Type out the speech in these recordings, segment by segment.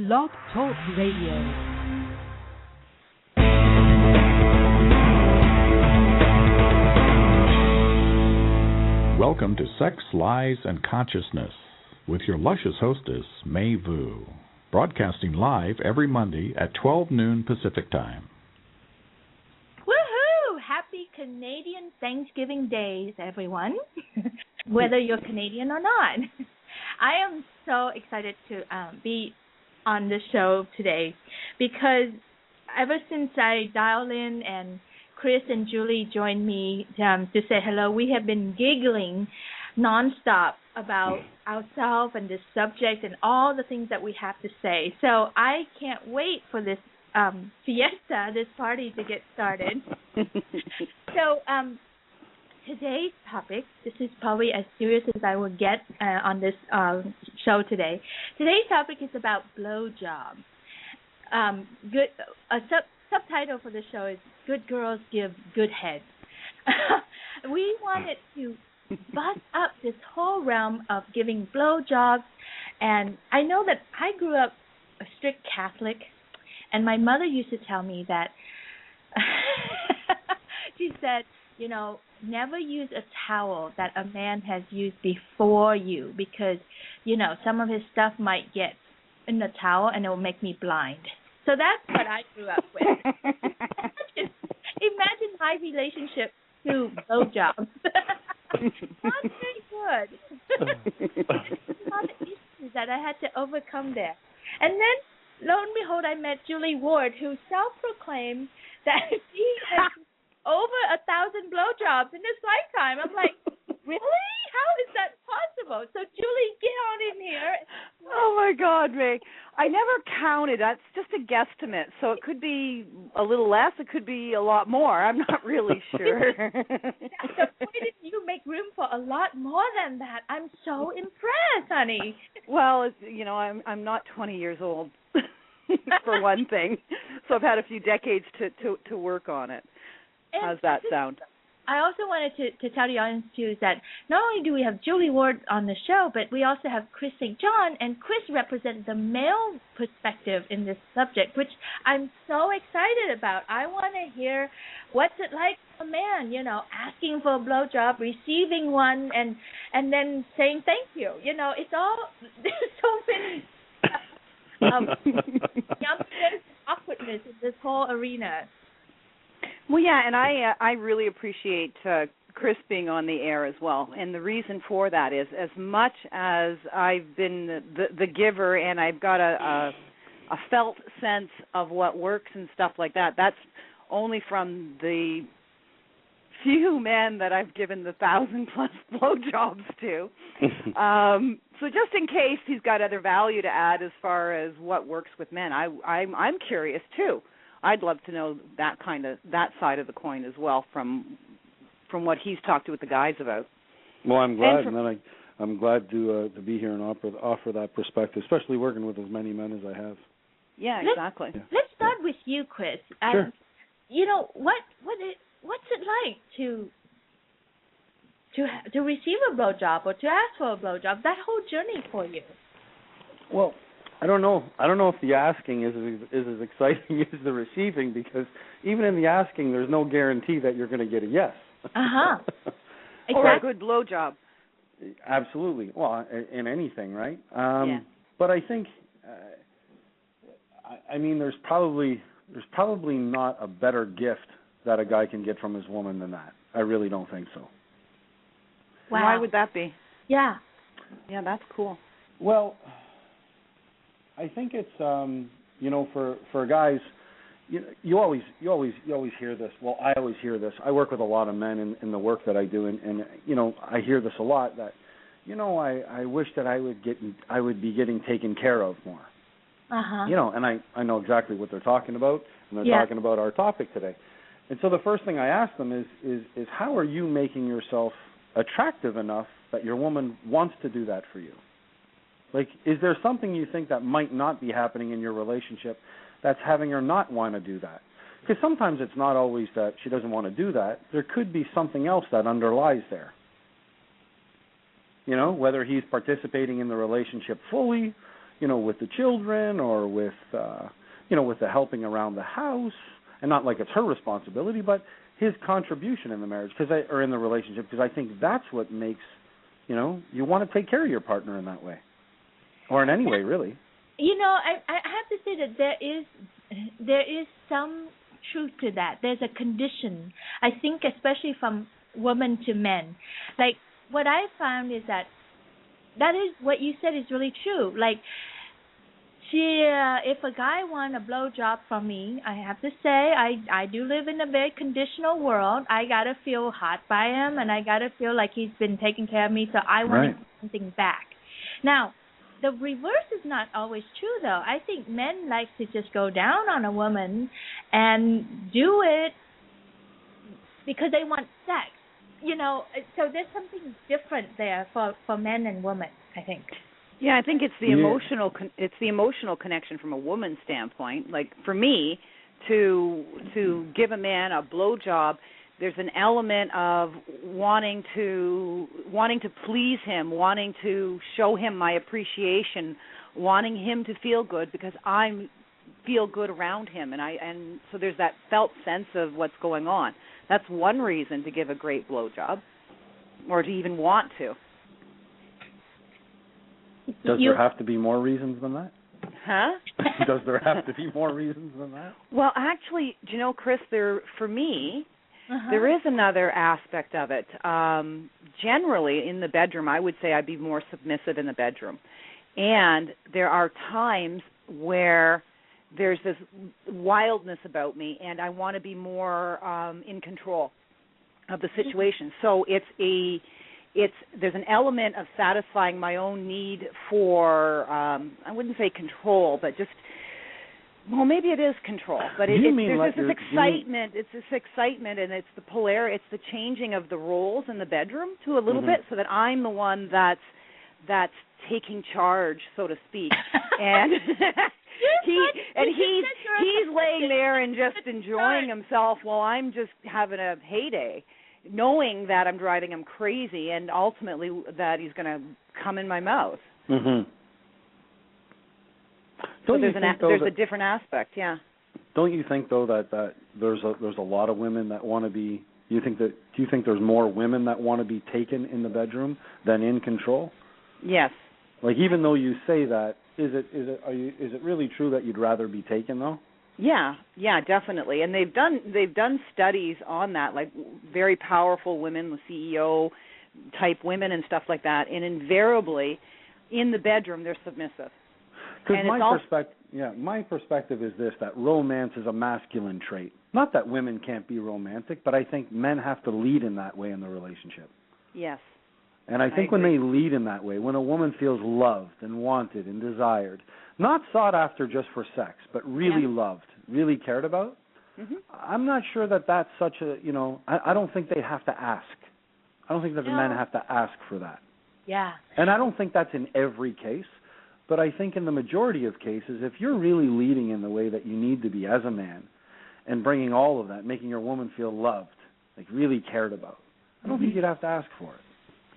Blog Talk Radio. Welcome to Sex, Lies, and Consciousness with your luscious hostess, May Vu, broadcasting live every Monday at 12 noon Pacific Time. Woohoo! Happy Canadian Thanksgiving Days, everyone, whether you're Canadian or not. I am so excited to be on the show today because ever since I dialed in and Chris and Julie joined me to say hello, we have been giggling nonstop about ourselves and this subject and all the things that we have to say. So I can't wait for this fiesta, this party to get started. So today's topic, this is probably as serious as I will get on this show today. Today's topic is about blowjobs. Subtitle for the show is Good Girls Give Good Head. We wanted to bust up this whole realm of giving blowjobs, and I know that I grew up a strict Catholic, and my mother used to tell me that she said, you know, never use a towel that a man has used before you because, you know, some of his stuff might get in the towel and it will make me blind. So that's what I grew up with. Imagine my relationship to blowjobs. Not very good. A lot of issues that I had to overcome there. And then, lo and behold, I met Julie Ward, who self-proclaimed that she has over 1,000 blowjobs in this lifetime. I'm like, really? How is that possible? So, Julie, get on in here. Oh, my God, May. I never counted. That's just a guesstimate. So it could be a little less. It could be a lot more. I'm not really sure. The point is you make room for a lot more than that. I'm so impressed, honey. Well, you know, I'm not 20 years old, for one thing. So I've had a few decades to work on it. How's that sound? I also wanted to tell the audience, too, that not only do we have Julie Ward on the show, but we also have Chris St. John, and Chris represents the male perspective in this subject, which I'm so excited about. I want to hear what's it like for a man, you know, asking for a blowjob, receiving one, and then saying thank you. You know, it's all, there's so many yumpiness, awkwardness in this whole arena. Well, yeah, and I really appreciate Chris being on the air as well. And the reason for that is, as much as I've been the giver and I've got a felt sense of what works and stuff like that, that's only from the few men that I've given the 1,000-plus blowjobs to. So just in case he's got other value to add as far as what works with men, I'm curious too. I'd love to know that side of the coin as well from what he's talked to with the guys about. Well, I'm glad, I'm glad to be here and offer that perspective, especially working with as many men as I have. Yeah, exactly. Let's start with you, Chris. Sure. You know what's it like to receive a blowjob or to ask for a blowjob? That whole journey for you. Well, I don't know if the asking is as exciting as the receiving, because even in the asking, there's no guarantee that you're going to get a yes. Exactly. Or a good blowjob. Absolutely. Well, in anything, right? Yeah. But I think, I mean, there's probably not a better gift that a guy can get from his woman than that. I really don't think so. Wow. Why would that be? Yeah. Yeah, that's cool. Well, I think it's you know, for guys, you always hear this. Well, I always hear this. I work with a lot of men in the work that I do, and you know, I hear this a lot, that, you know, I wish that I would be getting taken care of more. You know, and I know exactly what they're talking about, and they're talking about our topic today. And so the first thing I ask them is how are you making yourself attractive enough that your woman wants to do that for you? Like, is there something you think that might not be happening in your relationship that's having her not want to do that? Because sometimes it's not always that she doesn't want to do that. There could be something else that underlies there. You know, whether he's participating in the relationship fully, with the children or with with the helping around the house, and not like it's her responsibility, but his contribution in the marriage or in the relationship, because I think that's what makes, you want to take care of your partner in that way, or in any way, really. I have to say that there is some truth to that. There's a condition, I think, especially from women to men. Like, what I found is that is what you said is really true. Like, if a guy wants a blowjob from me, I have to say I do live in a very conditional world. I gotta feel hot by him, and I gotta feel like he's been taking care of me. So I want to get something back. Now, the reverse is not always true, though. I think men like to just go down on a woman and do it because they want sex. So there's something different there for men and women, I think. Yeah, I think it's the emotional connection from a woman's standpoint. Like, for me, to give a man a blowjob, there's an element of wanting to please him, wanting to show him my appreciation, wanting him to feel good because I feel good around him, and so there's that felt sense of what's going on. That's one reason to give a great blowjob, or to even want to. Does there have to be more reasons than that? Huh? Does there have to be more reasons than that? Well, actually, Chris, for me, there is another aspect of it. Generally, in the bedroom, I would say I'd be more submissive in the bedroom. And there are times where there's this wildness about me, and I want to be more in control of the situation. So there's an element of satisfying my own need for, I wouldn't say control, but just, well, maybe it is control, but there's this excitement. It's this excitement, and it's it's the changing of the roles in the bedroom to a little bit, so that I'm the one that's taking charge, so to speak, and he's laying there and just enjoying himself while I'm just having a heyday, knowing that I'm driving him crazy, and ultimately that he's going to come in my mouth. Mm-hmm. So there's a different aspect, yeah. Don't you think, though, that there's a lot of women that want to be? Do you think there's more women that want to be taken in the bedroom than in control? Yes. Like, even though you say that, is it really true that you'd rather be taken, though? Yeah, definitely. And they've done studies on that, like very powerful women, the CEO type women and stuff like that, and invariably in the bedroom they're submissive. Because my perspective is this, that romance is a masculine trait. Not that women can't be romantic, but I think men have to lead in that way in the relationship. Yes. And I think when they lead in that way, when a woman feels loved and wanted and desired, not sought after just for sex, but really loved, really cared about, I'm not sure that that's such a, I don't think they have to ask. I don't think that the men have to ask for that. Yeah. And I don't think that's in every case. But I think in the majority of cases, if you're really leading in the way that you need to be as a man and bringing all of that, making your woman feel loved, like really cared about, I don't think you'd have to ask for it.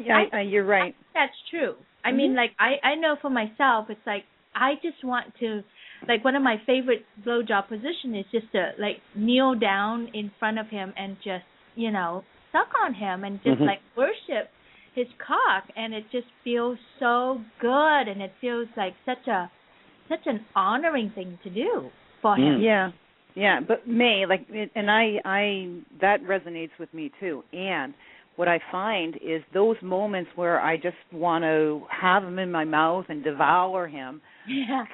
Yeah, you're right. That's true. I mean, like, I know for myself, it's like I just want to, like, one of my favorite blowjob positions is just to, like, kneel down in front of him and just, suck on him and just, like, worship his cock, and it just feels so good, and it feels like such an honoring thing to do for him. Yeah, but May, like, and I that resonates with me too. And what I find is those moments where I just want to have him in my mouth and devour him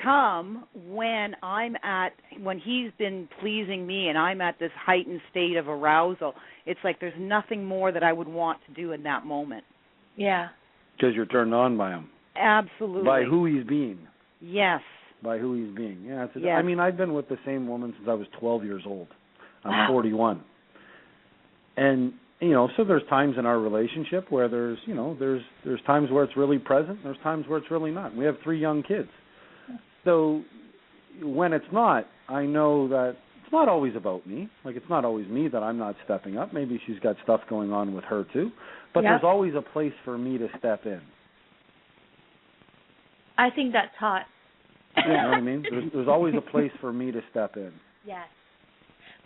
come when when he's been pleasing me and I'm at this heightened state of arousal. It's like there's nothing more that I would want to do in that moment. Yeah. Because you're turned on by him. Absolutely. By who he's being. Yes. By who he's being. Yeah. I mean, I've been with the same woman since I was 12 years old. I'm 41. And, so there's times in our relationship where there's times where it's really present, there's times where it's really not. We have 3 young kids. So when it's not, I know that it's not always about me. Like, it's not always me that I'm not stepping up. Maybe she's got stuff going on with her too. But there's always a place for me to step in. I think that's hot. You know what I mean? There's always a place for me to step in. Yes.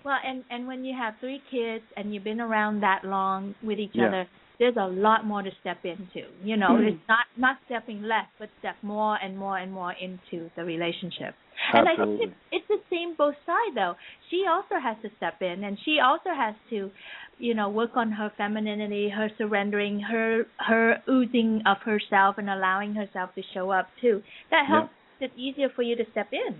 Well, and when you have 3 kids and you've been around that long with each other, there's a lot more to step into. You know, it's not stepping less, but step more and more and more into the relationship. Absolutely. And I think it's the same both sides, though. She also has to step in, and she also has to, you know, work on her femininity, her surrendering, her oozing of herself and allowing herself to show up, too. That helps it easier for you to step in.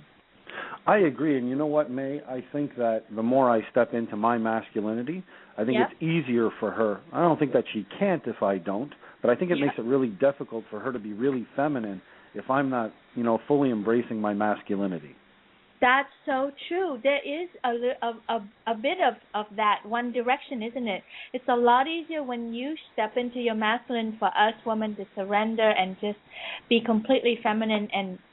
I agree, and you know what, May? I think that the more I step into my masculinity, I think it's easier for her. I don't think that she can't if I don't, but I think it makes it really difficult for her to be really feminine if I'm not, you know, fully embracing my masculinity. That's so true. There is a bit of that one direction, isn't it? It's a lot easier when you step into your masculine for us women to surrender and just be completely feminine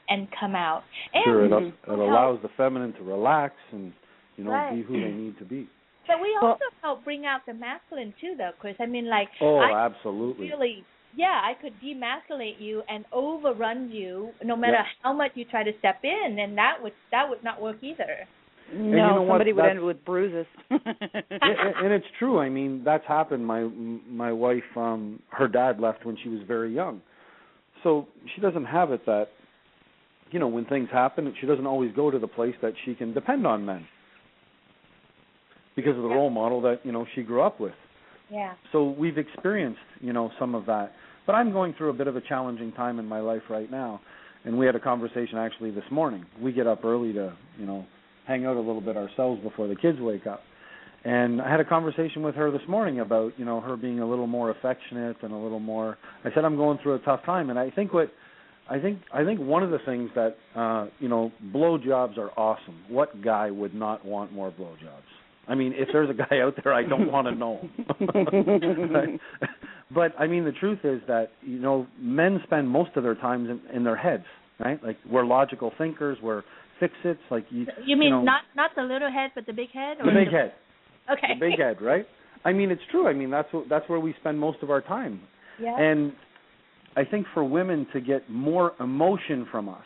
and come out. And sure, it allows the feminine to relax and, you know, be who they need to be. But we also help bring out the masculine too, though, Chris. I mean, like, absolutely. Really, I could demasculate you and overrun you, no matter how much you try to step in, and that would not work either. No, you know somebody would end with bruises. and it's true. I mean, that's happened. My wife, her dad left when she was very young, so she doesn't have it that, you know, when things happen, she doesn't always go to the place that she can depend on men because of the role model that, you know, she grew up with. Yeah. So we've experienced, you know, some of that. But I'm going through a bit of a challenging time in my life right now, and we had a conversation actually this morning. We get up early to, you know, hang out a little bit ourselves before the kids wake up. And I had a conversation with her this morning about, you know, her being a little more affectionate and a little more. I said I'm going through a tough time, and I think one of the things that you know, blowjobs are awesome. What guy would not want more blowjobs? I mean, if there's a guy out there, I don't want to know. But I mean, the truth is that, you know, men spend most of their time in their heads, right? Like, we're logical thinkers, we're fix-its. Like you mean, know, not the little head, but the big head? Or the big head. Okay. The big head, right? I mean, it's true. I mean, that's where we spend most of our time. Yeah. And I think for women to get more emotion from us,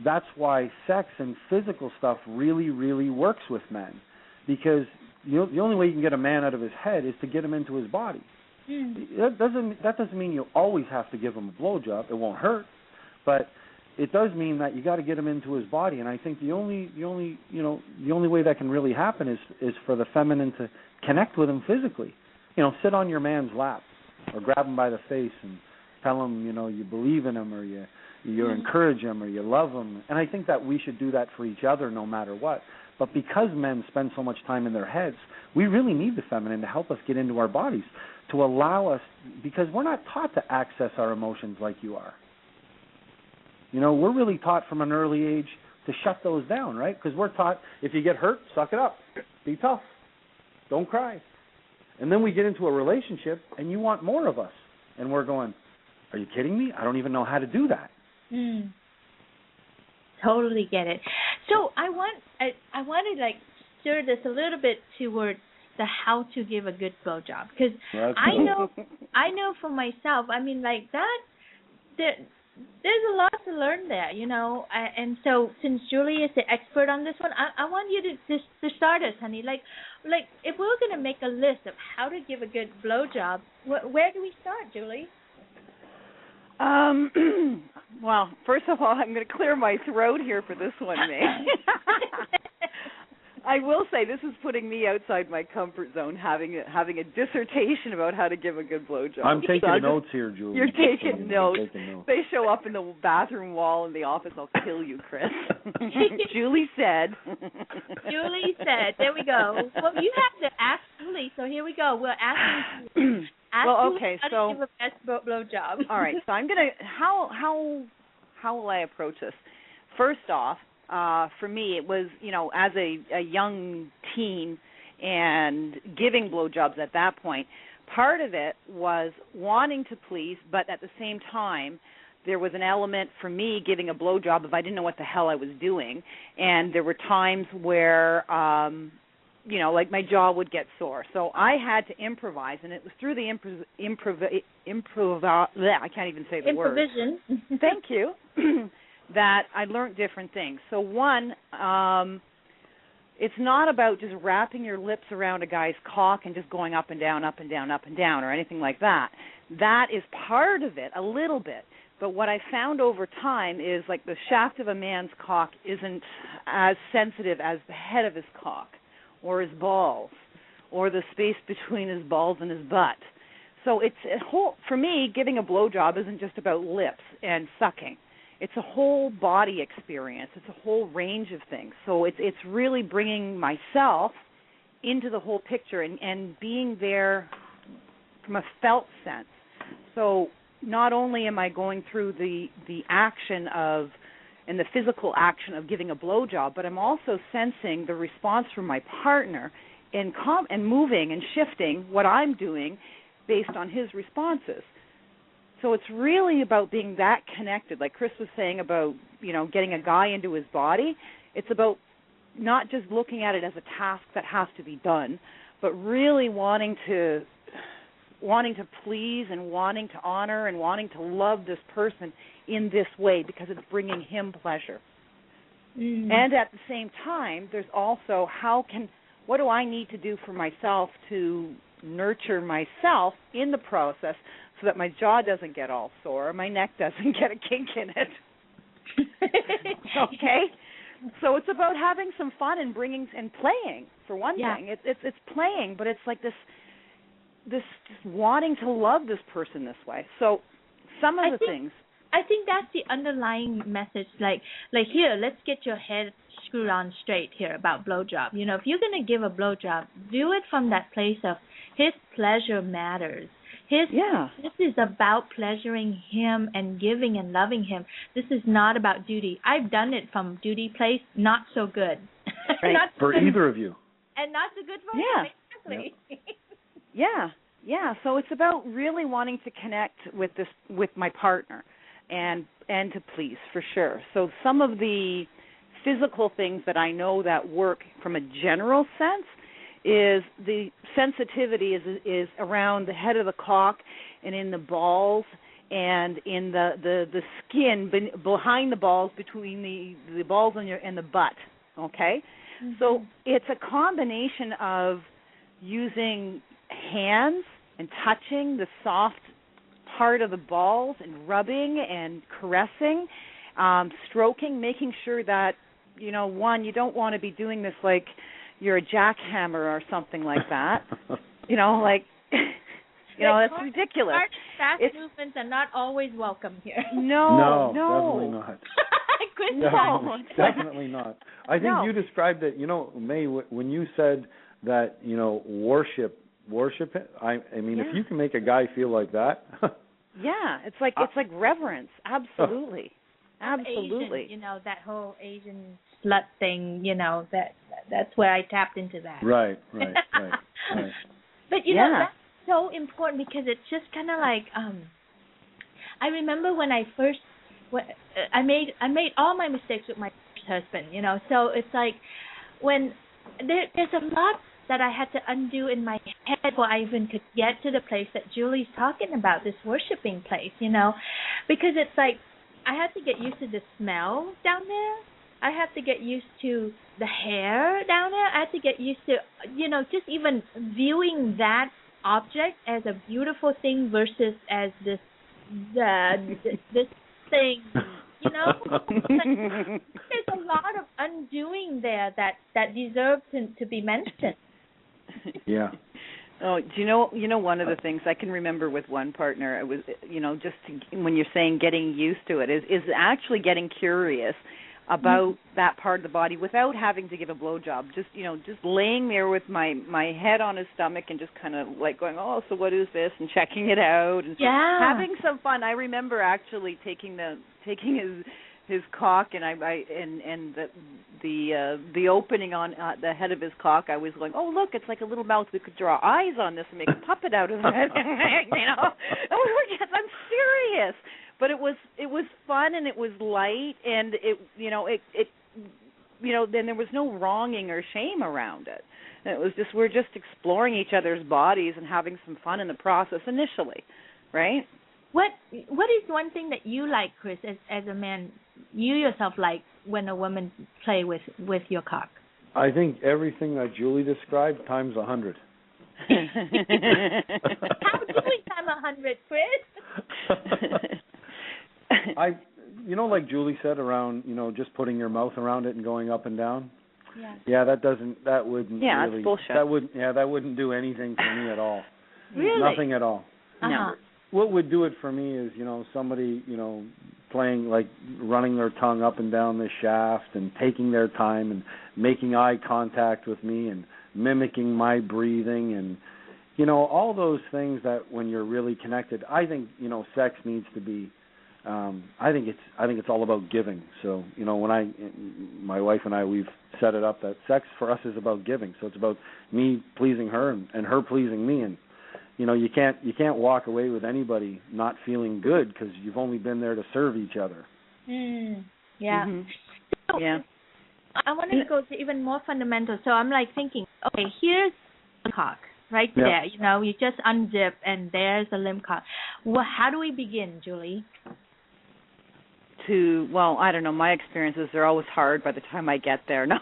that's why sex and physical stuff really, really works with men. Because, you know, the only way you can get a man out of his head is to get him into his body. That doesn't mean you always have to give him a blowjob. It won't hurt, but it does mean that you got to get him into his body. And I think the only way that can really happen is for the feminine to connect with him physically. You know, sit on your man's lap or grab him by the face and tell him, you know, you believe in him or you encourage him or you love him. And I think that we should do that for each other no matter what. But because men spend so much time in their heads, we really need the feminine to help us get into our bodies, to allow us, because we're not taught to access our emotions like you are. You know, we're really taught from an early age to shut those down, right? Because we're taught, if you get hurt, suck it up. Be tough. Don't cry. And then we get into a relationship, and you want more of us. And we're going, are you kidding me? I don't even know how to do that. Totally get it. So I want to like stir this a little bit towards the how to give a good blowjob, because I know for myself. I mean, like that. There's a lot to learn there, you know. And so since Julie is the expert on this one, I want you to start us, honey. Like if we were going to make a list of how to give a good blowjob, where do we start, Julie? Well, first of all, I'm going to clear my throat here for this one, May. I will say this is putting me outside my comfort zone, having a dissertation about how to give a good blowjob. I'm taking notes here, Julie. You're taking notes. They show up in the bathroom wall in the office. I'll kill you, Chris. Julie said. Julie said. There we go. Well, you have to ask Julie, so here we go. We're asking you. How to give a best blowjob. All right, so I'm gonna. How will I approach this? First off, for me, it was, you know, as a young teen and giving blowjobs at that point. Part of it was wanting to please, but at the same time, there was an element for me giving a blowjob if I didn't know what the hell I was doing, and there were times where. You know, like my jaw would get sore. So I had to improvise, and it was through the I can't even say the word. Improvision. Thank you. that I learned different things. So one, it's not about just wrapping your lips around a guy's cock and just going up and down, up and down, up and down, or anything like that. That is part of it, a little bit. But what I found over time is like the shaft of a man's cock isn't as sensitive as the head of his cock or his balls or the space between his balls and his butt. So it's a whole, for me, giving a blowjob isn't just about lips and sucking. It's a whole body experience. It's a whole range of things. So it's really bringing myself into the whole picture and being there from a felt sense. So not only am I going through the action of and the physical action of giving a blowjob, but I'm also sensing the response from my partner and moving and shifting what I'm doing based on his responses. So it's really about being that connected. Like Chris was saying about, getting a guy into his body, it's about not just looking at it as a task that has to be done, but really wanting to please and wanting to honor and wanting to love this person in this way because it's bringing him pleasure. Mm. And at the same time, there's also what do I need to do for myself to nurture myself in the process so that my jaw doesn't get all sore, my neck doesn't get a kink in it. Okay? So it's about having some fun and playing, for one thing. It's playing, but it's like this just wanting to love this person this way. So some of the things. I think that's the underlying message. Like here, let's get your head screwed on straight here about blowjob. If you're going to give a blowjob, do it from that place of his pleasure matters. This is about pleasuring him and giving and loving him. This is not about duty. I've done it from duty place, not so good. Right. For either of you. And not so good for him, exactly. Yeah. So it's about really wanting to connect with my partner and to please, for sure. So some of the physical things that I know that work from a general sense is the sensitivity is around the head of the cock and in the balls and in the skin behind the balls, between the balls and the butt. Okay, mm-hmm. So it's a combination of using hands and touching the soft part of the balls and rubbing and caressing, stroking, making sure that one, you don't want to be doing this like you're a jackhammer or something like that. That's ridiculous. Fast movements are not always welcome here. No, definitely not. Definitely not. I think you described it, May, when you said that, worship it. I mean, if you can make a guy feel like that. Yeah, it's like reverence. Absolutely. Absolutely. Asian, that whole Asian slut thing, that's where I tapped into that. Right. But that's so important because it's just kind of like I remember when I made all my mistakes with my first husband, so it's like when there's a lot that I had to undo in my head before I even could get to the place that Julie's talking about, this worshiping place, because it's like I had to get used to the smell down there. I had to get used to the hair down there. I had to get used to, just even viewing that object as a beautiful thing versus as this thing, There's a lot of undoing there that deserves to be mentioned. Yeah. Oh, do you know one of the things I can remember with one partner, it was, when you're saying getting used to it, is actually getting curious about that part of the body without having to give a blowjob. Just laying there with my head on his stomach and just kind of like going, oh, so what is this, and checking it out and having some fun. I remember actually taking his cock and the opening on the head of his cock. I was going, oh, look, it's like a little mouth. We could draw eyes on this and make a puppet out of it. I'm serious. But it was fun and it was light and then there was no wronging or shame around it. It was just we're just exploring each other's bodies and having some fun in the process initially, right? What is one thing that you like, Chris, as a man, you yourself like when a woman play with your cock? I think everything that Julie described times 100. How do we time 100, Chris? Like Julie said, around, just putting your mouth around it and going up and down. Yeah. Yeah, that wouldn't yeah, really. It's bullshit. That wouldn't do anything for me at all. Really? Nothing at all. Uh-huh. What would do it for me is, somebody, playing, like running their tongue up and down the shaft and taking their time and making eye contact with me and mimicking my breathing and, all those things that when you're really connected, I think, sex needs to be, I think it's all about giving. So, when my wife and I, we've set it up that sex for us is about giving. So it's about me pleasing her and her pleasing me. And, you can't walk away with anybody not feeling good because you've only been there to serve each other. Yeah. Mm-hmm. So, yeah. I want to go to even more fundamental. So I'm like thinking, okay, here's the cock right there. You just unzip and there's a limp cock. Well, how do we begin, Julie? I don't know. My experiences are always hard by the time I get there. No.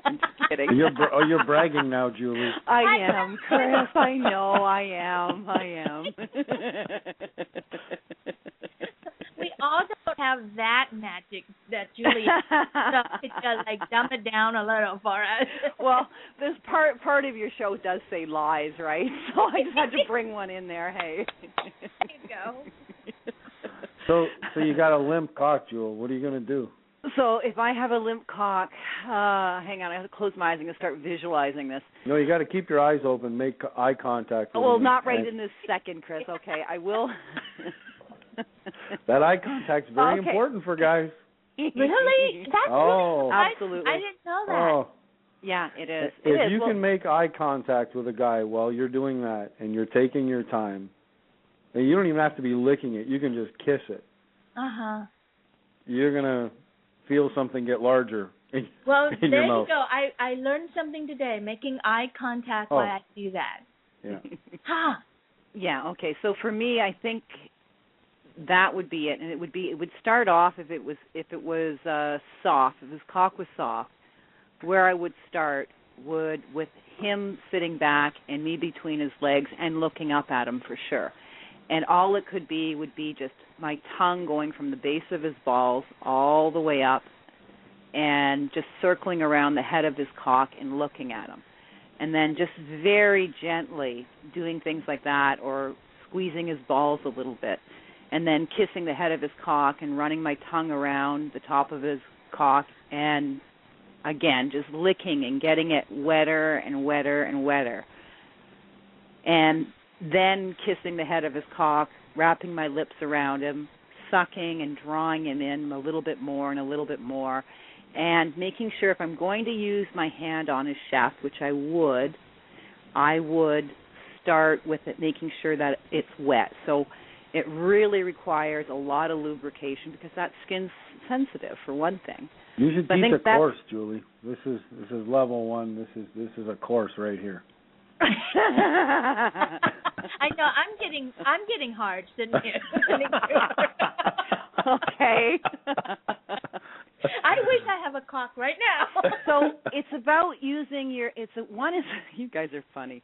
I'm just kidding. You're bragging now, Julie. I am, Chris. I know I am. We all don't have that magic that Julie has. So it's like dumb it down a little for us. Well, this part of your show does say lies, right? So I just had to bring one in there. Hey. There you go. So you got a limp cock, Jewel. What are you going to do? So if I have a limp cock, hang on, I have to close my eyes. I'm going to start visualizing this. No, you got to keep your eyes open, make eye contact. Well, not right in this second, Chris. Okay, I will. That eye contact's very important for guys. Really? That's absolutely. I didn't know that. Oh. Yeah, it is. If you can make eye contact with a guy while you're doing that and you're taking your time, and you don't even have to be licking it, you can just kiss it. Uh-huh. You're going to feel something get larger in Well, in there your mouth. you go. I learned something today, making eye contact while I do that. Yeah. Huh. Yeah, okay. So for me, I think that would be it. And it would start off if it was soft, if his cock was soft, where I would start would with him sitting back and me between his legs and looking up at him for sure. And all it would be just my tongue going from the base of his balls all the way up and just circling around the head of his cock and looking at him. And then just very gently doing things like that or squeezing his balls a little bit. And then kissing the head of his cock and running my tongue around the top of his cock and, again, just licking and getting it wetter and wetter and wetter. And then kissing the head of his cock, wrapping my lips around him, sucking and drawing him in a little bit more and a little bit more, and making sure if I'm going to use my hand on his shaft, which I would start with it, making sure that it's wet. So it really requires a lot of lubrication because that skin's sensitive, for one thing. You should teach a course, Julie. This is level 1. This is a course right here. I know. I'm getting hard, didn't you? Okay. I wish I have a cock right now. So it's about using you guys are funny.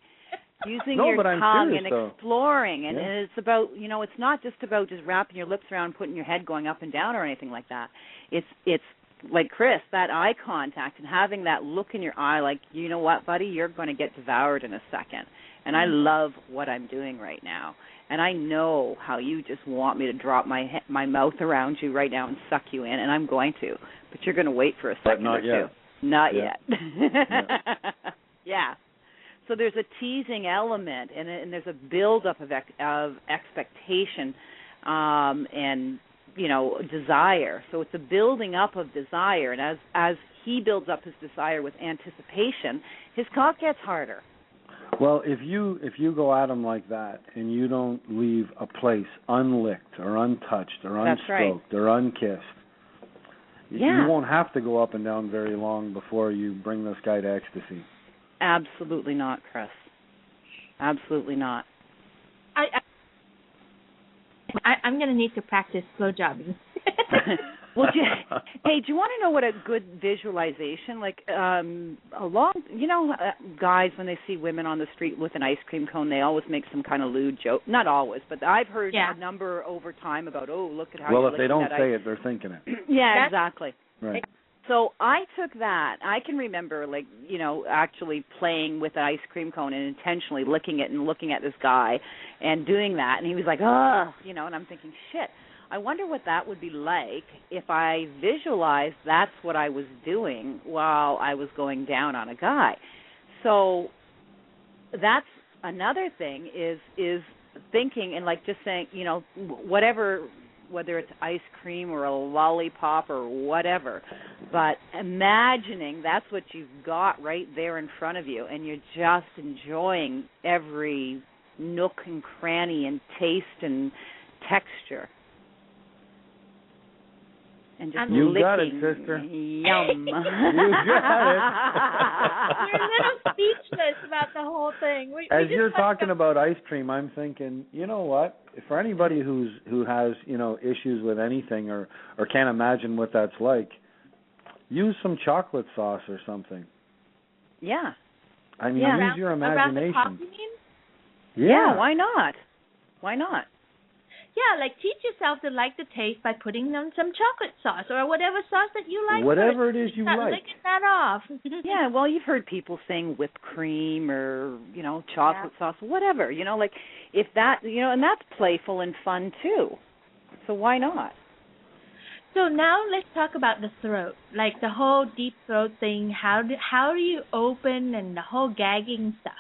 Using your tongue and exploring, and it's about, it's not just about just wrapping your lips around, putting your head going up and down or anything like that. It's like Chris, that eye contact and having that look in your eye, like, you know what, buddy, you're going to get devoured in a second. And I love what I'm doing right now. And I know how you just want me to drop my mouth around you right now and suck you in, and I'm going to. But you're going to wait for a second or two. Not yet. Yeah. So there's a teasing element, and there's a build-up of expectation and, desire. So it's a building up of desire, and as he builds up his desire with anticipation, his cock gets harder. Well, if you go at him like that and you don't leave a place unlicked or untouched or unstroked or unkissed, you won't have to go up and down very long before you bring this guy to ecstasy. Absolutely not, Chris. Absolutely not. I'm gonna need to practice blowjobbing. Well, hey, do you want to know what a good visualization, like guys, when they see women on the street with an ice cream cone, they always make some kind of lewd joke. Not always, but I've heard a number over time about, look at how. Well, if they don't say it, they're thinking it. Yeah, exactly. Right. So I took that. I can remember, actually playing with an ice cream cone and intentionally licking it and looking at this guy and doing that, and he was like, ugh, and I'm thinking, shit. I wonder what that would be like if I visualized that's what I was doing while I was going down on a guy. So that's another thing is thinking and just saying, whatever, whether it's ice cream or a lollipop or whatever, but imagining that's what you've got right there in front of you and you're just enjoying every nook and cranny and taste and texture. And just you licking. got it, sister. Yum. You got it. We're a little speechless about the whole thing. As you're talking about ice cream, I'm thinking, you know what? For anybody who has issues with anything or can't imagine what that's like, use some chocolate sauce or something. Yeah. I mean, use your imagination. Around the top, you mean? Yeah. Why not? Why not? Yeah, teach yourself to like the taste by putting on some chocolate sauce or whatever sauce that you like. Whatever it is you like. Licking that off. Yeah, well, you've heard people saying whipped cream or, chocolate sauce, whatever. If that, and that's playful and fun too. So why not? So now let's talk about the throat, the whole deep throat thing. How do you open and the whole gagging stuff?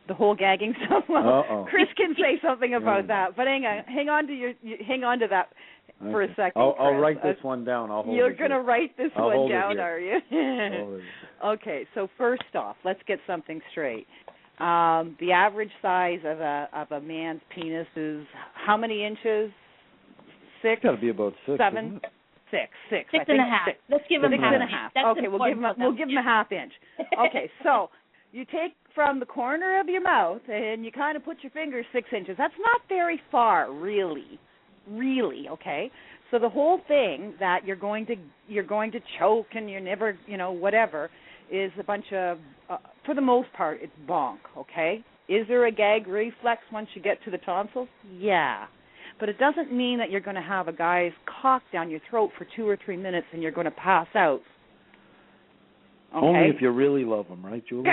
The whole gagging stuff. Well, Chris can say something about that, but hang on to that for a second. I'll write this one down. You're going to write this one down, are you? Okay, so first off, let's get something straight. The average size of a man's penis is how many inches? 6? It's got to be about 6. 7. 6. 6 and a half. 6. Let's give him 6.5. Okay, we'll give him a half inch. Okay, so you take from the corner of your mouth and you kind of put your finger 6 inches. That's not very far, really, okay? So the whole thing that you're going to choke and you're never, whatever, is a bunch of, for the most part, it's bonk, okay? Is there a gag reflex once you get to the tonsils? Yeah. But it doesn't mean that you're going to have a guy's cock down your throat for 2 or 3 minutes and you're going to pass out. Okay. Only if you really love them, right, Julie?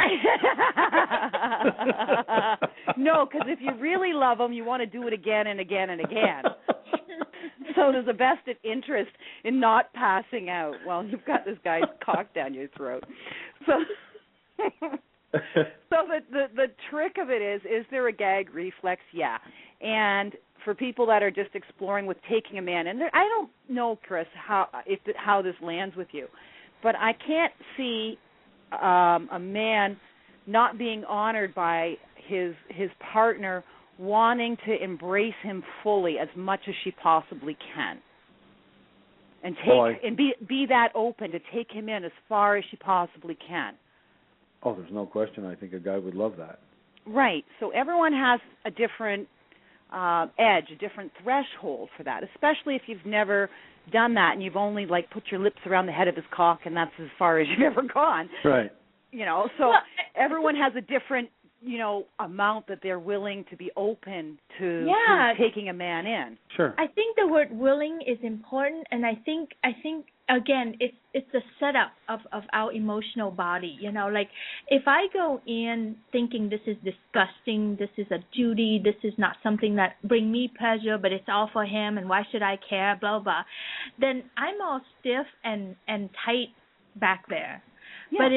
No, because if you really love them, you want to do it again and again and again. So there's a vested interest in not passing out while you've got this guy's cock down your throat. So the trick of it is there a gag reflex? Yeah. And for people that are just exploring with taking a man, and I don't know, Chris, how this lands with you, but I can't see a man not being honored by his partner wanting to embrace him fully as much as she possibly can, and be that open to take him in as far as she possibly can. Oh, there's no question. I think a guy would love that. Right. So everyone has a different edge, a different threshold for that, especially if you've never done that and you've only put your lips around the head of his cock and that's as far as you've ever gone. Right. So everyone has a different, amount that they're willing to be open to taking a man in. Sure. I think the word willing is important, and I think again, it's the setup of our emotional body. If I go in thinking this is disgusting, this is a duty, this is not something that bring me pleasure, but it's all for him, and why should I care, blah, blah, then I'm all stiff and tight back there. Yeah. But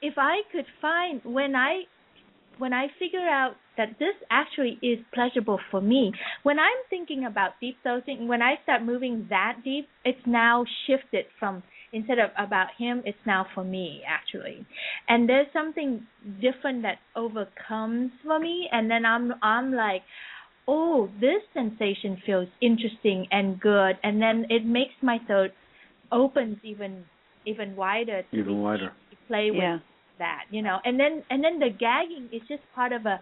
if I could find, when I figure out that this actually is pleasurable for me, when I'm thinking about deep throating, when I start moving that deep, it's now shifted from, instead of about him, it's now for me, actually. And there's something different that overcomes for me, and then I'm like, oh, this sensation feels interesting and good, and then it makes my throat opens even wider to wider. play with. that, and then the gagging is just part of a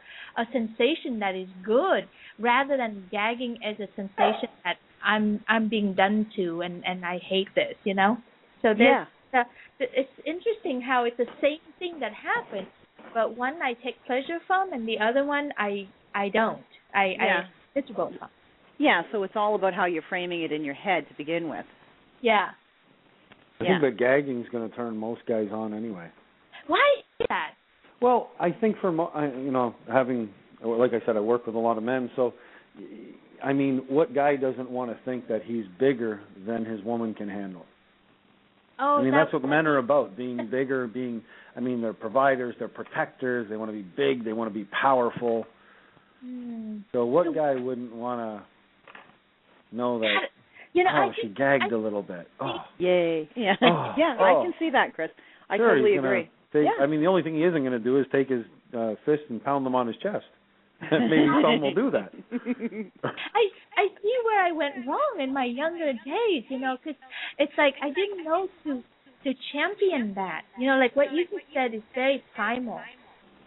sensation that is good, rather than gagging as a sensation that I'm being done to and I hate this, So there's it's interesting how it's the same thing that happens, but one I take pleasure from and the other one I don't. I'm miserable from. Yeah, so it's all about how you're framing it in your head to begin with. Yeah. I think that gagging's going to turn most guys on anyway. Why is that? Well, I think having, like I said, I work with a lot of men, so, I mean, what guy doesn't want to think that he's bigger than his woman can handle? Oh, I mean, that's what men are about, being bigger, they're providers, they're protectors, they want to be big, they want to be powerful. So what guy wouldn't want to know that, she gagged a little bit. Oh. Yay. Yeah, I can see that, Chris. I totally agree. The only thing he isn't going to do is take his fist and pound them on his chest. Maybe some will do that. I see where I went wrong in my younger days, because it's like I didn't know to champion that. Like what you just said is very primal.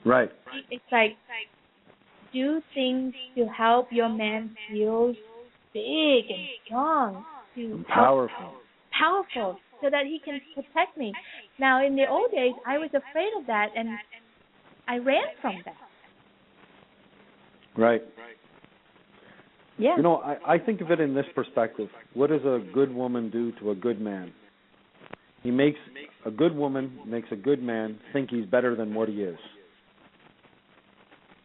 Right. It's like do things to help your man feel big and strong, powerful, so that he can protect me. Now, in the old days, I was afraid of that, and I ran from that. Right. Yeah. I think of it in this perspective. What does a good woman do to a good man? A good woman makes a good man think he's better than what he is.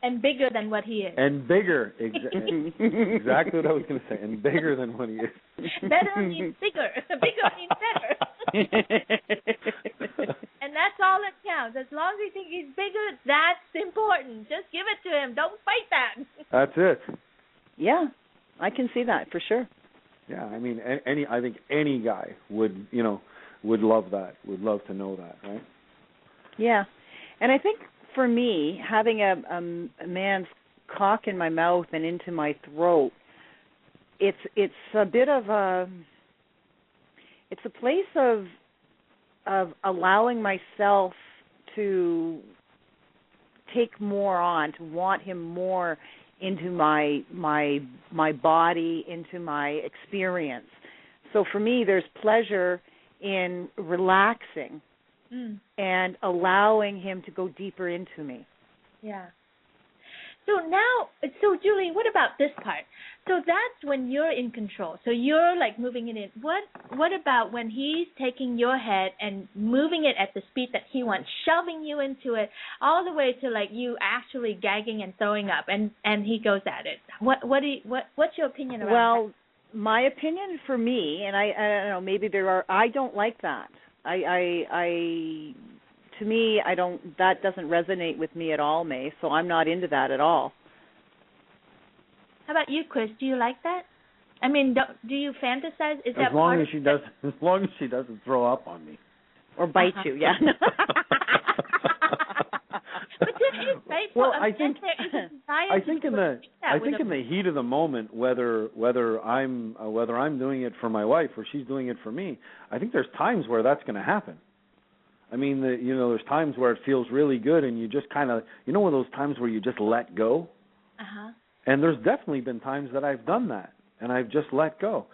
And bigger than what he is. And bigger. Exactly what I was going to say. And bigger than what he is. Better means bigger. Bigger means better. And that's all that counts. As long as you think he's bigger, that's important. Just give it to him. Don't fight that. That's it. Yeah, I can see that for sure. Yeah, I mean, I think any guy would love that, would love to know that, right? Yeah, and I think for me, having a man's cock in my mouth and into my throat, it's a bit of it's a place of allowing myself to take more on, to want him more into my body, into my experience. So for me, there's pleasure in relaxing and allowing him to go deeper into me. Yeah. So Julie, what about this part? So that's when you're in control. So you're like moving it in. What about when he's taking your head and moving it at the speed that he wants, shoving you into it all the way to like you actually gagging and throwing up, and he goes at it? What's your opinion about that? Well, my opinion for me, and I don't know, maybe I don't like that. To me, that doesn't resonate with me at all, May, so I'm not into that at all. How about you, Chris? Do you like that? I mean, do you fantasize? Is that as long as she doesn't throw up on me or bite you? Yeah. But there is, right? Well, I think in the heat of the moment, whether I'm doing it for my wife or she's doing it for me, I think there's times where that's going to happen. I mean, there's times where it feels really good, and you just kind of, one of those times where you just let go. Uh-huh. And there's definitely been times that I've done that, and I've just let go.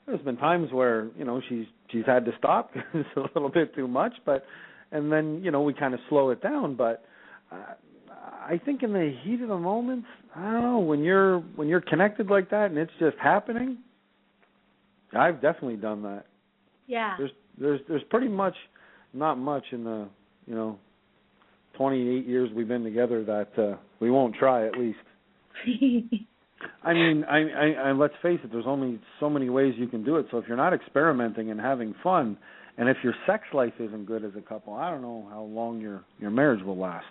There's been times where, she's had to stop because it's a little bit too much, and then, we kind of slow it down. But I think in the heat of the moment, I don't know, when you're connected like that and it's just happening, I've definitely done that. Yeah. There's pretty much not much in the 28 years we've been together that we won't try at least. I mean, I let's face it, there's only so many ways you can do it. So if you're not experimenting and having fun, and if your sex life isn't good as a couple, I don't know how long your marriage will last.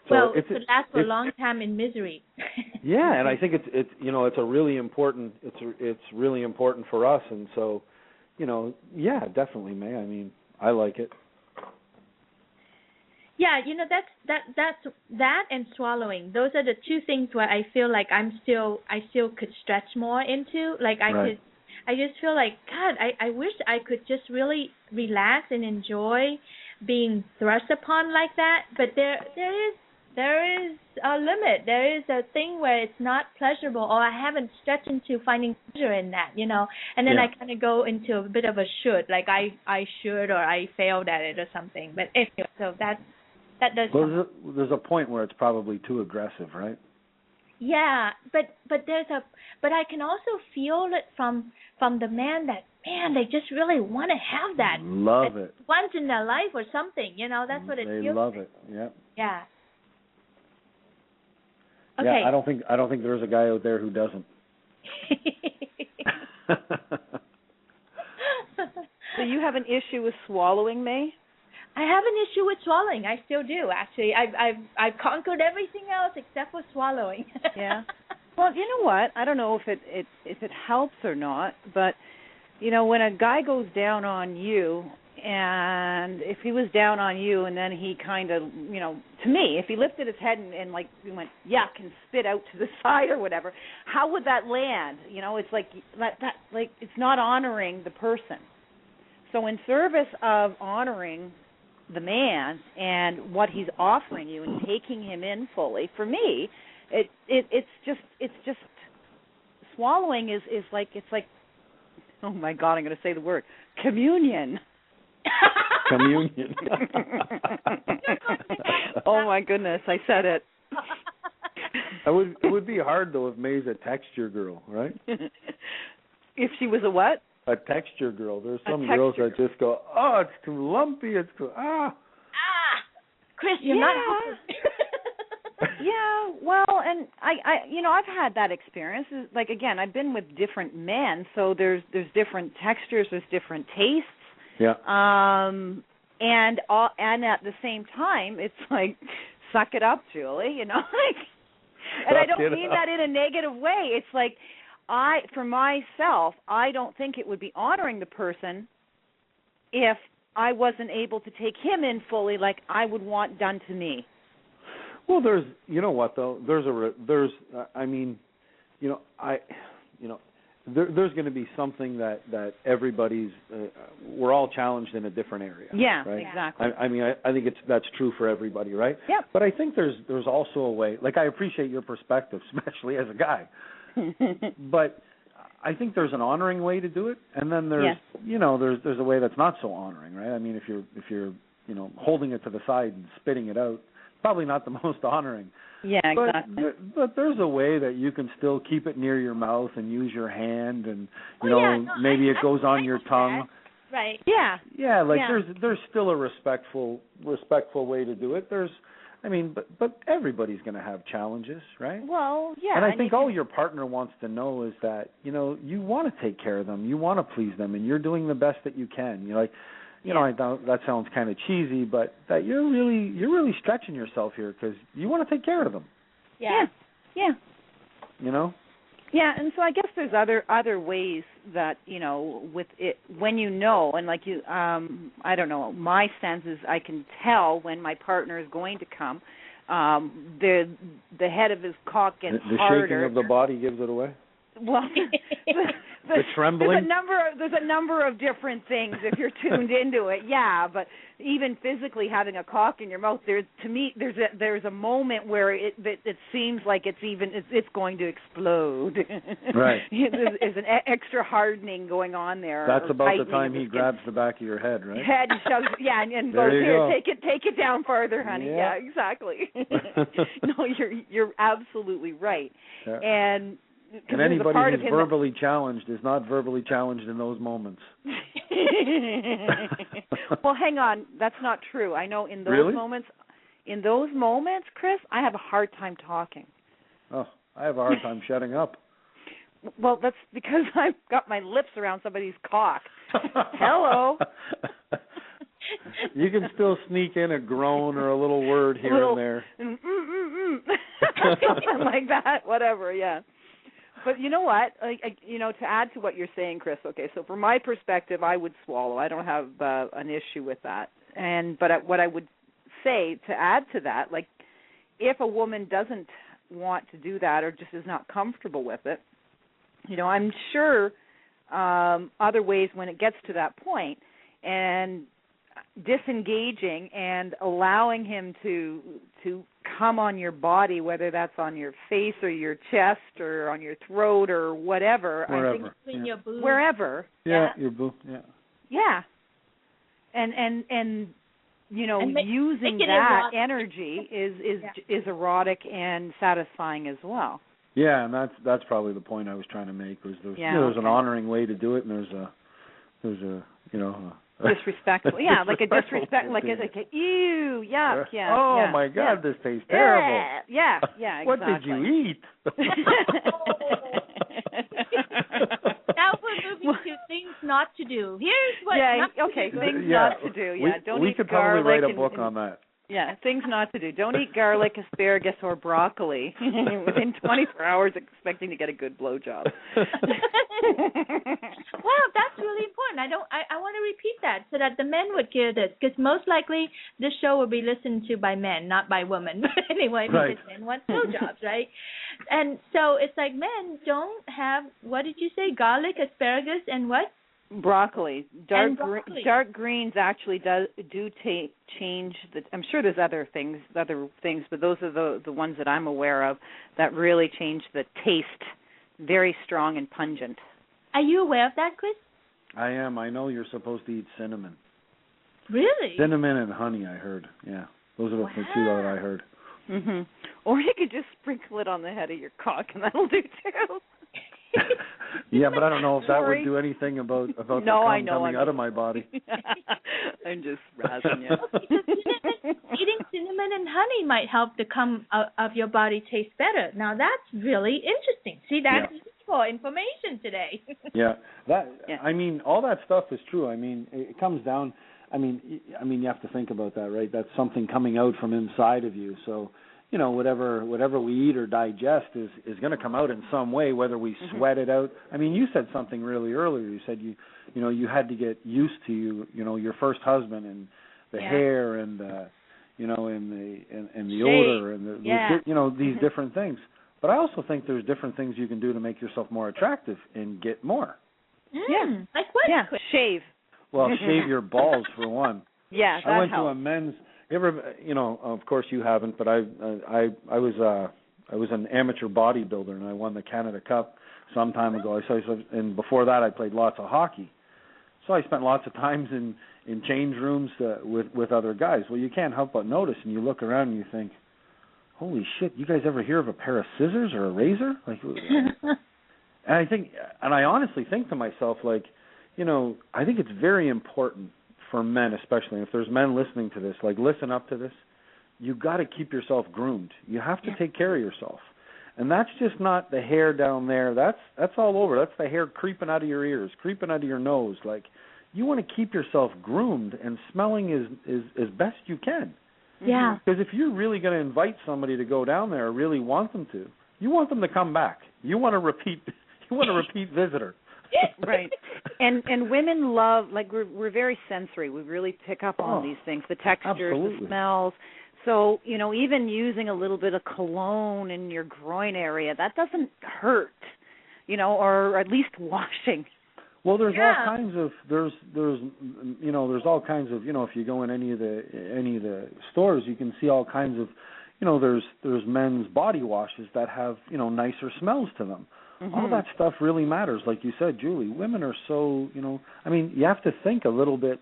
So well, it could last for a long time in misery. Yeah, and I think it's a really important it's really important for us, and so yeah, definitely, May. I mean, I like it. Yeah, that's that and swallowing. Those are the two things where I feel like I still could stretch more into. Like I just feel like, God, I wish I could just really relax and enjoy being thrust upon like that, but there is a limit. There is a thing where it's not pleasurable, or I haven't stretched into finding pleasure in that, and then I kind of go into a bit of a should, like I should, or I failed at it or something. But anyway, so that does. Well, there's a point where it's probably too aggressive, right? Yeah, but I can also feel it from the man that, man, they just really want to have that. Love it. Once in their life or something, that's what it feels. They love like. it. Yeah. Yeah. Okay. Yeah, I don't think there's a guy out there who doesn't. So you have an issue with swallowing, May? I have an issue with swallowing. I still do, actually. I've conquered everything else except for swallowing. Yeah. Well, you know what? I don't know if it helps or not, but when a guy goes down on you, and if he was down on you, and then he kind of, to me, if he lifted his head and like went yuck and spit out to the side or whatever, how would that land? It's like that like it's not honoring the person. So in service of honoring the man and what he's offering you and taking him in fully, for me, it's just swallowing is like, it's like, oh my God, I'm going to say the word, communion. Communion. Oh my goodness, I said it. It would be hard though if May's a texture girl, right? If she was a what? A texture girl. There's some girls that just go, oh, it's too lumpy. It's too Chris, you're not. Yeah, well, and I've had that experience. Like again, I've been with different men, so there's different textures, there's different tastes. Yeah. And at the same time, it's like, suck it up, Julie. And I don't mean that in a negative way. It's like, for myself, I don't think it would be honoring the person if I wasn't able to take him in fully like I would want done to me. Well, there's going to be something that everybody's, we're all challenged in a different area. Yeah, right? Exactly. I think that's true for everybody, right? Yep. But I think there's also a way, like I appreciate your perspective, especially as a guy. But I think there's an honoring way to do it, and then there's there's a way that's not so honoring, right? I mean, if you're holding it to the side and spitting it out, probably not the most honoring. Yeah, exactly. But there's a way that you can still keep it near your mouth and use your hand, and maybe it goes on your tongue. That. Right. Yeah. Yeah, there's still a respectful way to do it. But everybody's going to have challenges, right? Well, yeah. And I think all your partner wants to know is that, you want to take care of them, you want to please them, and you're doing the best that you can. I know that sounds kind of cheesy, but that you're really stretching yourself here because you want to take care of them. Yeah. Yeah. Yeah, and so I guess there's other ways that, with it, when and like you, I don't know, my sense is I can tell when my partner is going to come. The head of his cock gets harder. The shaking of the body gives it away? Well, the trembling. There's a number of different things if you're tuned into it. Yeah, but even physically having a cock in your mouth, there's a moment where it seems like it's going to explode. Right. There's an extra hardening going on there. That's about the time he grabs the back of your head, right? Head and shoves, and goes, here, take it down farther, honey. Yeah, exactly. No, you're absolutely right. Yeah. And anybody who's verbally challenged is not verbally challenged in those moments. Well, hang on. That's not true. I know in those moments, Chris, I have a hard time talking. Oh, I have a hard time shutting up. Well, that's because I've got my lips around somebody's cock. Hello. You can still sneak in a groan or a little word here and there. Something like that. Whatever, yeah. But you know what? To add to what you're saying, Chris. Okay, so from my perspective, I would swallow. I don't have an issue with that. But what I would say to add to that, like, if a woman doesn't want to do that or just is not comfortable with it, I'm sure other ways when it gets to that point. And disengaging and allowing him to come on your body, whether that's on your face or your chest or on your throat or whatever. Wherever. I think Between your boobs. wherever. Yeah, your boob. Yeah. Yeah. And you know, And using make it that erotic. energy is erotic and satisfying as well. Yeah, and that's probably the point I was trying to make. Was there's there's an honoring way to do it, and there's a disrespectful. Yeah, like a disrespect, like way a, to like a ew, yuck, yeah. Oh yeah, my God, yeah. this tastes terrible. Yeah, exactly. What did you eat? Now we're moving to things not to do. Here's what not to do. Things not to do. Yeah, don't we eat could garlic. probably write a book on that. Yeah, things not to do. Don't eat garlic, asparagus, or broccoli within 24 hours expecting to get a good blowjob. Wow, that's really important. I want to repeat that so that the men would hear this, because most likely this show will be listened to by men, not by women. Anyway, Right. because men want blowjobs, right? And so it's like men don't have, what did you say, garlic, asparagus, and what? Broccoli. Dark broccoli. Dark greens actually do change the. I'm sure there's other things, but those are the ones that I'm aware of that really change the taste. Very strong and pungent. Are you aware of that, Chris? I am. I know you're supposed to eat cinnamon. Really? Cinnamon and honey, I heard. Yeah, those are the two that I heard. Mhm. Or you could just sprinkle it on the head of your cock, and that'll do too. Yeah, but I don't know if that Sorry. would do anything about the cum coming out of my body. I'm just razzing you. Okay, so eating cinnamon and honey might help the cum of your body taste better. Now that's really interesting. See, that's useful information today. Yeah, I mean, all that stuff is true. I mean, it comes down. I mean, you have to think about that, right? That's something coming out from inside of you. So, you know, whatever we eat or digest is going to come out in some way, whether we sweat it out. I mean, you said something really earlier. You said you had to get used to your first husband and the hair and and the odor and these different things. But I also think there's different things you can do to make yourself more attractive and get more. Yeah. Like what? Yeah, shave. Well, shave your balls for one. Yeah, that I went helps. to a men's. Of course you haven't, but I was an amateur bodybuilder and I won the Canada Cup some time ago. And before that I played lots of hockey. So I spent lots of times in change rooms with other guys. Well, you can't help but notice, and you look around and you think, holy shit, you guys ever hear of a pair of scissors or a razor? Like, and I honestly think to myself, like, I think it's very important for men, especially if there's men listening to this, like, listen up to this. You got to keep yourself groomed. You have to take care of yourself, and that's just not the hair down there. That's all over. That's the hair creeping out of your ears, creeping out of your nose. Like, you want to keep yourself groomed and smelling as best you can. Yeah. Because if you're really going to invite somebody to go down there or really want them to, you want them to come back. You want a repeat visitor. Right. And women love, like, we're very sensory. We really pick up on these things, the textures, absolutely. the smells. So, even using a little bit of cologne in your groin area, that doesn't hurt, or at least washing. Well, there's all kinds of there's all kinds of if you go in any of the stores, you can see all kinds of there's men's body washes that have nicer smells to them. Mm-hmm. All that stuff really matters, like you said, Julie. Women are so you have to think a little bit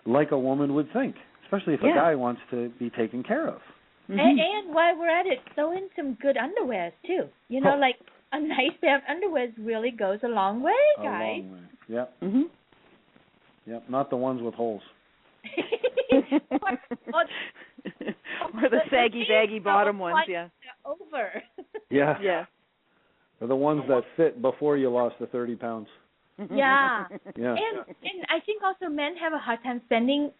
like a woman would think, especially if a guy wants to be taken care of. Mm-hmm. And while we're at it, throw in some good underwears too. Like a nice pair of underwears really goes a long way, guys. A long way. Yeah. Mhm. Yep. Not the ones with holes. or the saggy bottom ones. Yeah. Over. Yeah. Yeah. Or the ones that fit before you lost the 30 pounds. Yeah. Yeah. And I think also men have a hard time spending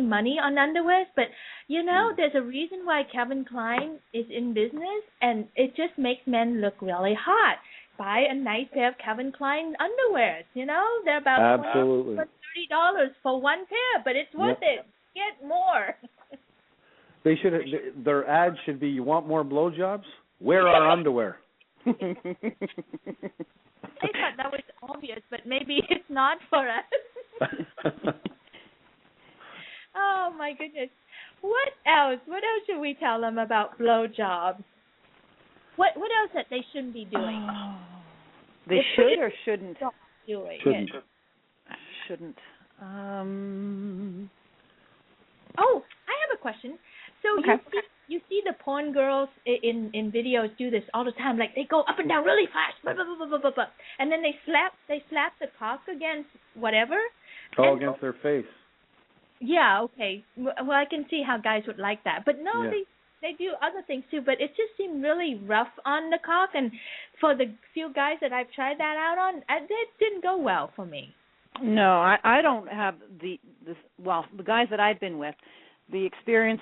money on underwears, but there's a reason why Calvin Klein is in business, and it just makes men look really hot. Buy a nice pair of Calvin Klein underwears. They're about absolutely $30 for one pair, but it's worth it. Get more. They should. Their ad should be: you want more blowjobs? Wear our underwear. I thought that was obvious, but maybe it's not for us. my goodness. What else? What else should we tell them about blowjobs? What else that they shouldn't be doing? They should or shouldn't? Doing Shouldn't. it. Shouldn't. Oh, I have a question. So Okay. you see the porn girls in videos do this all the time. Like they go up and down really fast, blah, blah, blah, blah, blah, blah. And then they slap the cock against whatever. Oh, And- against their face. Yeah, okay. Well, I can see how guys would like that. But no, Yeah. they do other things too. But it just seemed really rough on the cock. And for the few guys that I've tried that out on, it didn't go well for me. No, I don't have the guys that I've been with, the experience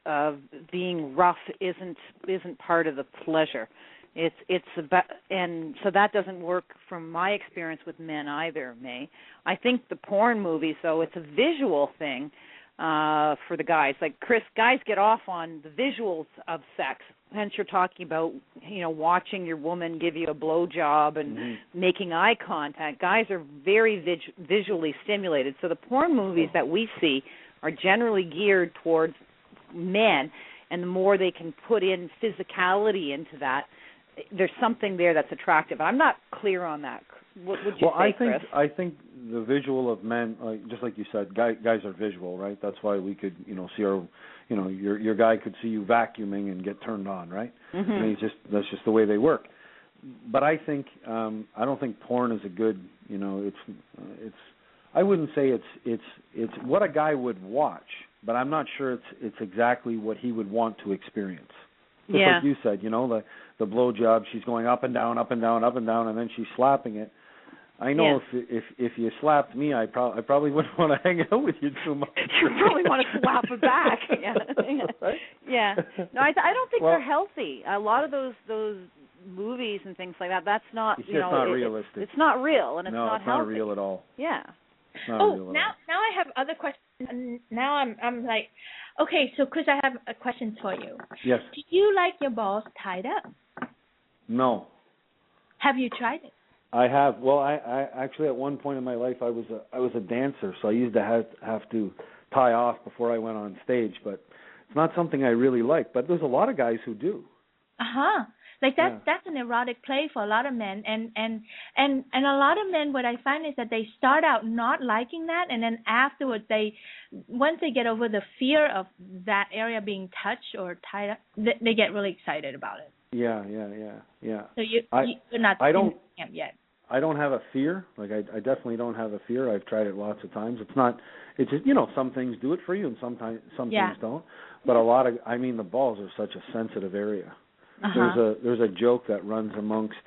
of being rough isn't part of the pleasure. It's about, and so that doesn't work from my experience with men either, May. I think the porn movies, though, it's a visual thing for the guys. Like Chris, guys get off on the visuals of sex. Hence, you're talking about, watching your woman give you a blowjob and making eye contact. Guys are very visually stimulated. So the porn movies that we see are generally geared towards men, and the more they can put in physicality into that, there's something there that's attractive. I'm not clear on that. What would you say, Chris? I think the visual of men, just like you said, guys are visual, right? That's why we could, see our, your guy could see you vacuuming and get turned on, right? Mm-hmm. I mean, that's just the way they work. But I think I don't think porn is a good, it's. I wouldn't say it's what a guy would watch, but I'm not sure it's exactly what he would want to experience. Just like you said, the blowjob, she's going up and down, up and down, up and down, and then she's slapping it. I know if you slapped me, I probably wouldn't want to hang out with you too much. You probably want to slap it back. Yeah. Right? Yeah. No, I don't think they're healthy. A lot of those movies and things like that. That's not. It's just not realistic. It's not real, and it's not healthy. No, it's not real at all. Yeah. Now I have other questions. And now I'm like, okay, so Chris, I have a question for you. Yes. Do you like your balls tied up? No. Have you tried it? I have. Well, I actually at one point in my life I was a dancer, so I used to have to tie off before I went on stage, but it's not something I really like. But there's a lot of guys who do. Like that's an erotic play for a lot of men, and a lot of men, what I find is that they start out not liking that, and then afterwards once they get over the fear of that area being touched or tied up, they get really excited about it. Yeah. So you're not in camp yet. I don't have a fear. Like I definitely don't have a fear. I've tried it lots of times. It's just some things do it for you and some things don't. But the balls are such a sensitive area. There's a joke that runs amongst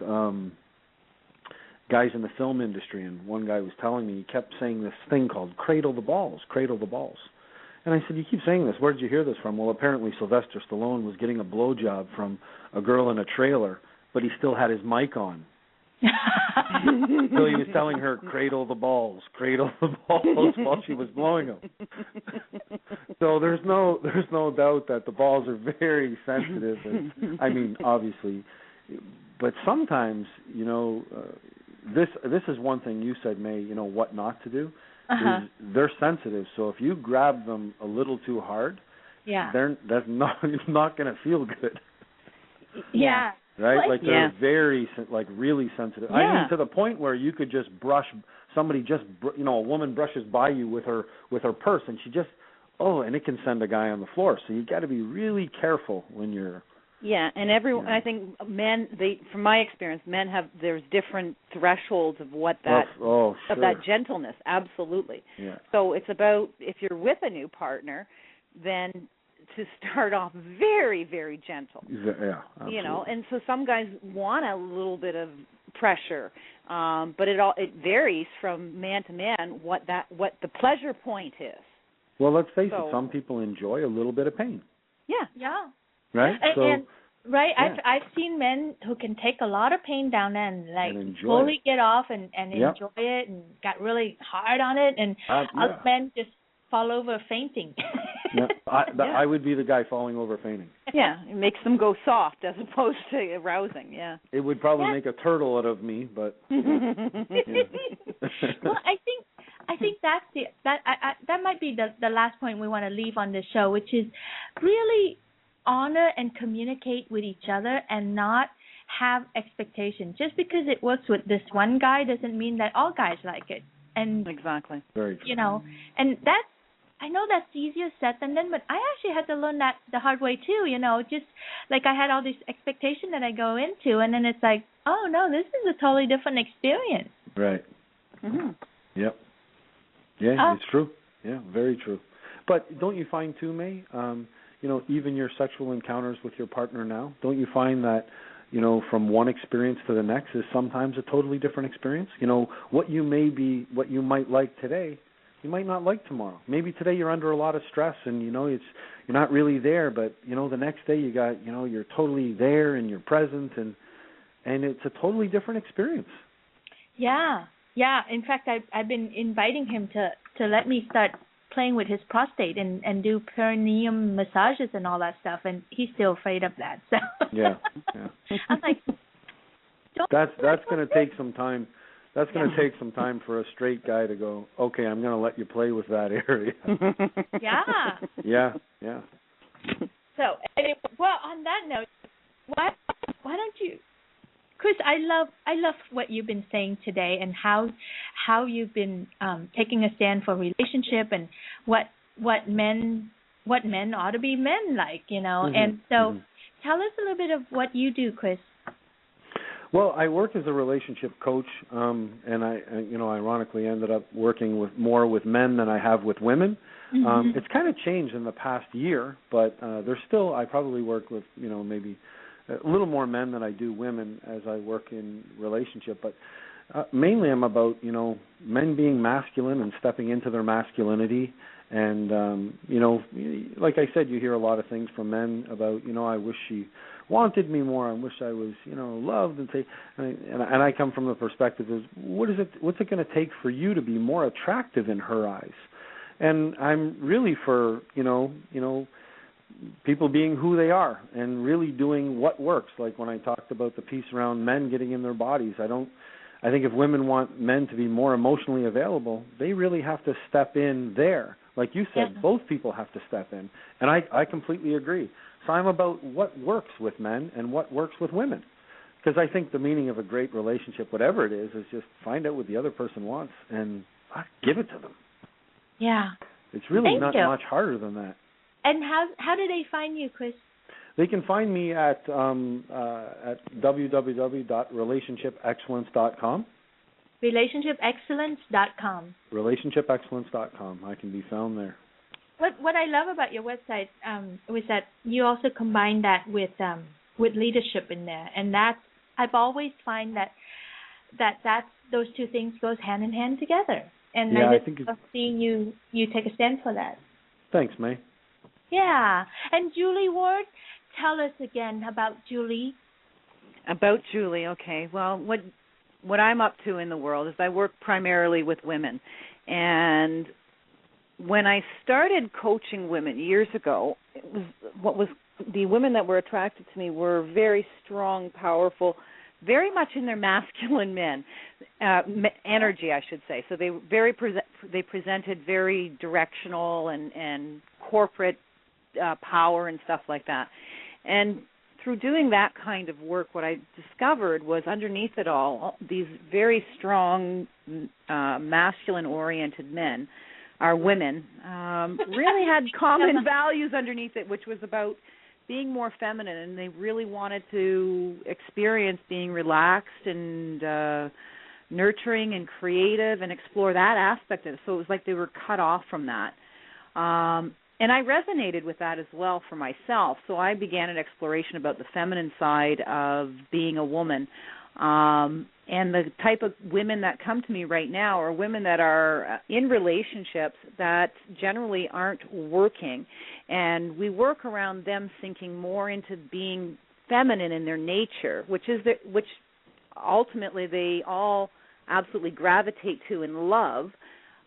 guys in the film industry, and one guy was telling me, he kept saying this thing called cradle the balls. And I said, you keep saying this, where did you hear this from? Well, apparently Sylvester Stallone was getting a blowjob from a girl in a trailer, but he still had his mic on. So he was telling her, cradle the balls while she was blowing them. So there's no doubt that the balls are very sensitive. And, obviously, but sometimes, this is one thing you said, May, what not to do. Is they're sensitive, so if you grab them a little too hard, that's not going to feel good. Yeah. Right? Like they're very, really sensitive. Yeah. I mean, to the point where you could just brush somebody, a woman brushes by you with her purse, and she just, and it can send a guy on the floor. So you got to be really careful when you're. Yeah, and everyone. I think men. From my experience, men there's different thresholds of what that of that gentleness. Absolutely. Yeah. So it's about, if you're with a new partner, then to start off very, very gentle. Yeah, absolutely. And so some guys want a little bit of pressure, but it varies from man to man what the pleasure point is. Well, let's face it, some people enjoy a little bit of pain. Yeah. Yeah. Right? I've seen men who can take a lot of pain down and fully get off and enjoy it and got really hard on it, and other men just fall over fainting. I would be the guy falling over fainting. Yeah, it makes them go soft as opposed to arousing. Yeah, it would probably make a turtle out of me, but. Well, I think that might be the last point we want to leave on this show, which is really honor and communicate with each other and not have expectations. Just because it works with this one guy doesn't mean that all guys like it. And exactly. Very true. You know, and I know that's easier said than done, but I actually had to learn that the hard way too, you know, just like I had all this expectation that I go into, and then it's like, oh no, this is a totally different experience. Right. Mm-hmm. Yep. Yeah, it's true. Yeah, very true. But don't you find too, May, you know, even your sexual encounters with your partner now, don't you find that, you know, from one experience to the next is sometimes a totally different experience? You know, what you might like today, you might not like tomorrow. Maybe today you're under a lot of stress and, you know, you're not really there, but, you know, the next day you're totally there and you're present and it's a totally different experience. Yeah. Yeah. In fact, I've been inviting him to let me start playing with his prostate and do perineum massages and all that stuff, and he's still afraid of that. So yeah. I'm like, that's going to take some time. That's going to take some time for a straight guy to go, okay, I'm going to let you play with that area. Yeah. Yeah. So, anyway, well, on that note, why don't you, Chris? I love what you've been saying today and how you've been taking a stand for relationship and what men ought to be men like, you know. Mm-hmm. And so, tell us a little bit of what you do, Chris. Well, I work as a relationship coach, and I ironically ended up working more with men than I have with women. Mm-hmm. It's kind of changed in the past year, but I probably work with, you know, maybe a little more men than I do women as I work in relationship. But mainly I'm about, you know, men being masculine and stepping into their masculinity. And, you know, like I said, you hear a lot of things from men about, you know, I wish she wanted me more. I wish I was, you know, loved and I come from the perspective of what's it going to take for you to be more attractive in her eyes? And I'm really for, you know, people being who they are and really doing what works. Like when I talked about the piece around men getting in their bodies, I think if women want men to be more emotionally available, they really have to step in there. Like you said, both people have to step in. And I completely agree. So I'm about what works with men and what works with women. Because I think the meaning of a great relationship, whatever it is just find out what the other person wants and give it to them. Yeah. It's really not much harder than that. And how do they find you, Chris? They can find me at www.relationshipexcellence.com. Relationshipexcellence.com. Relationshipexcellence.com. I can be found there. What I love about your website was that you also combine that with leadership in there, and I've always find that those two things goes hand in hand together. And yeah, I think love seeing you take a stand for that. Thanks, May. Yeah, and Julie Ward, tell us again about Julie. About Julie, okay. Well, what I'm up to in the world is I work primarily with women, and when I started coaching women years ago, the women that were attracted to me were very strong, powerful, very much in their masculine energy, I should say. So they presented very directional and corporate power and stuff like that. And through doing that kind of work, what I discovered was underneath it all, these very strong, masculine-oriented men, our women, really had common values underneath it, which was about being more feminine, and they really wanted to experience being relaxed and nurturing and creative and explore that aspect of it. So it was like they were cut off from that. And I resonated with that as well for myself. So I began an exploration about the feminine side of being a woman. And the type of women that come to me right now are women that are in relationships that generally aren't working. And we work around them sinking more into being feminine in their nature, which ultimately they all absolutely gravitate to and love,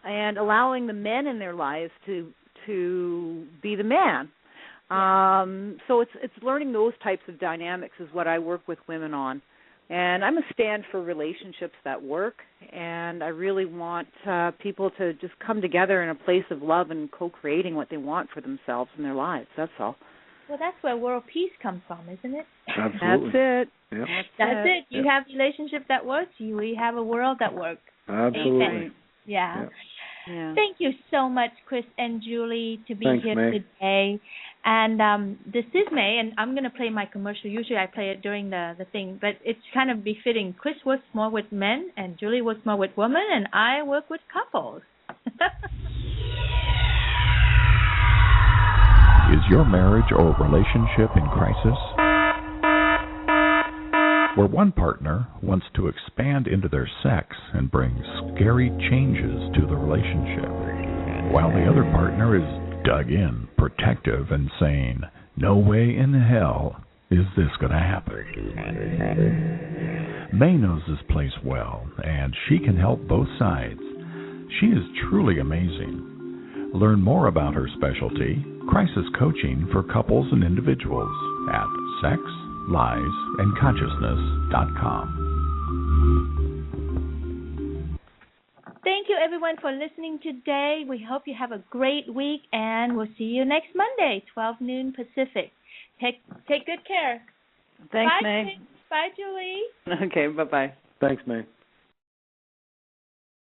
and allowing the men in their lives to be the man. So it's learning those types of dynamics is what I work with women on And I'm a stand for relationships that work, and I really want people to just come together in a place of love and co-creating what they want for themselves and their lives. That's all. Well, that's where world peace comes from, isn't it? Absolutely. That's it. Yep. That's it. You Yep. have relationships that work. We have a world that works. Absolutely. Amen. Yeah. Yep. Yeah. Thank you so much, Chris and Julie, to be Thanks, here May. today. And this is May, and I'm going to play my commercial. Usually I play it during the thing, but it's kind of befitting. Chris works more with men, and Julie works more with women, and I work with couples. Is your marriage or relationship in crisis? Where one partner wants to expand into their sex and bring scary changes to the relationship, while the other partner is dug in, protective, and saying, "No way in hell is this going to happen." May knows this place well, and she can help both sides. She is truly amazing. Learn more about her specialty, crisis coaching for couples and individuals, at sexliesandconsciousness.com. Thank you, everyone, for listening today. We hope you have a great week, and we'll see you next Monday, 12 noon Pacific. Take good care. Thanks, Bye, May. Chris. Bye, Julie. Okay, bye-bye. Thanks, May.